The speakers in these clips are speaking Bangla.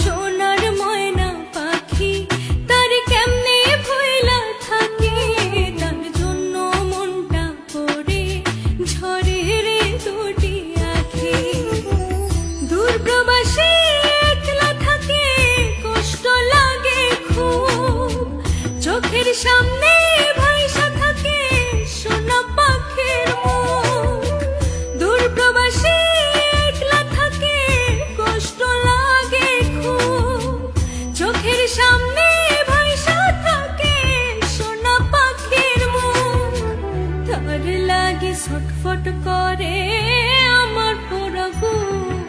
সোনার ময়না পাখি তার কেমনে ভইলা থাকি, তার জন্য মনটা পড়ে ঝরে রে দুটি আখি। দূর প্রবাসী একলা থাকে, কষ্ট লাগে খুব, চোখের সামনে ভাইসা থাকে সোনা পাখির মুখ। দূর প্রবাসী একলা থাকে, কষ্ট লাগে খুব, চোখের সামনে ভাইসা থাকে সোনা পাখির মুখ। তার লাগি ছটফট করে আমার পোড়া বুক,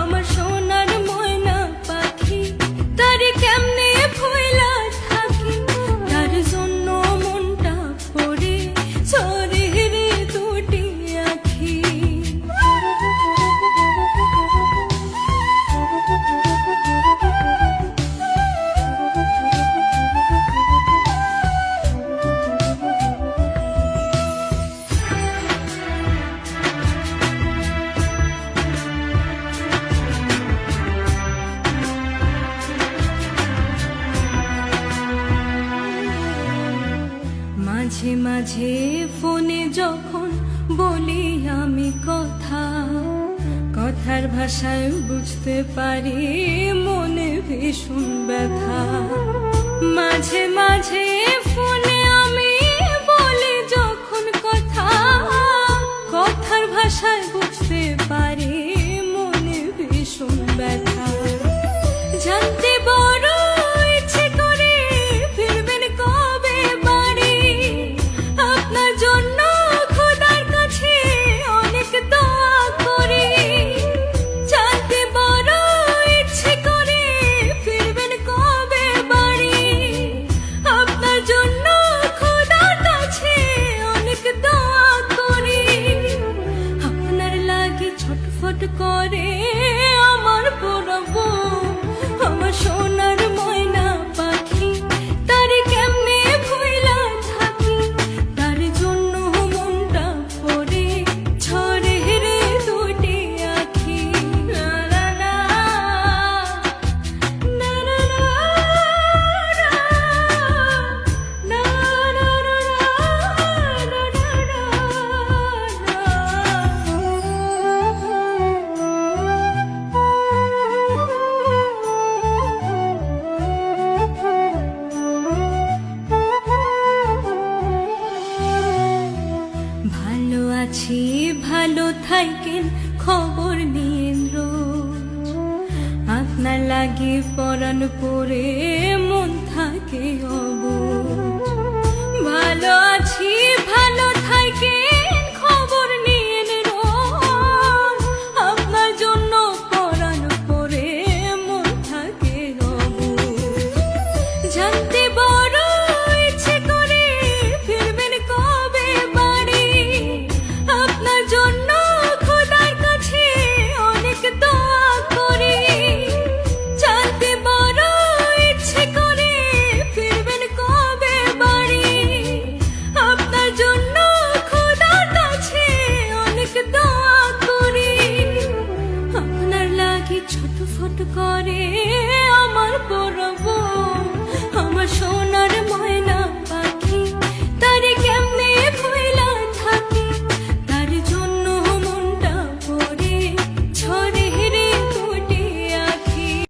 আমার সোনার ময়না পাখি তার কেমনে ভইলা থাকি, তার জন্য মনটা পড়ে ঝরে রে দুটি আখি। মাঝে মাঝে ফোনে যখন বলি আমি কথা, কথার ভাষায় বুঝতে পারি মনে ভীষণ ব্যথা। মাঝে মাঝে ফোনে আমি বলি যখন কথা, কথার ভাষায় বুঝতে পারি মনে ভীষণ ব্যথা। জানতে বড় ইচ্ছে করে ফিরবেন কবে বাড়ি, আপনার জন্য খোদার কাছে অনেক দোয়া করি। জানতে বড় ইচ্ছে করে ফিরবেন কবে বাড়ি, আপনার জন্য খোদার কাছে অনেক দোয়া করি। আপনার লাগি ছটফট করে আমার পোড়া বুক, আমার সোনার ময়না পাখি তার কেমনে ভইলা থাকি, তার জন্য মনটা পড়ে ঝরে রে দুটি আখি। লা লা লা, না না না, না না না, ভালো আছি ভালো থাকেন খবর নিয়েন রোজ, আপনার লাগি পরাণ পড়ে মন থাকে অবুঝ। ভালো আছি ভালো থাকেন খবর নিয়েন রোজ, আপনার জন্য পরাণ পড়ে মন থাকে অবুঝ। জানতে বড় ইচ্ছে করে ফিরবেন কবে বাড়ি, আপনার জন্য খোদার কাছে অনেক দোয়া করি। জানতে বড় ইচ্ছে করে ফিরবেন কবে বাড়ি, আপনার জন্য খোদার কাছে অনেক দোয়া করি। আপনার লাগি ছটফট করে আমার পোড়া বুক, আমার সোনা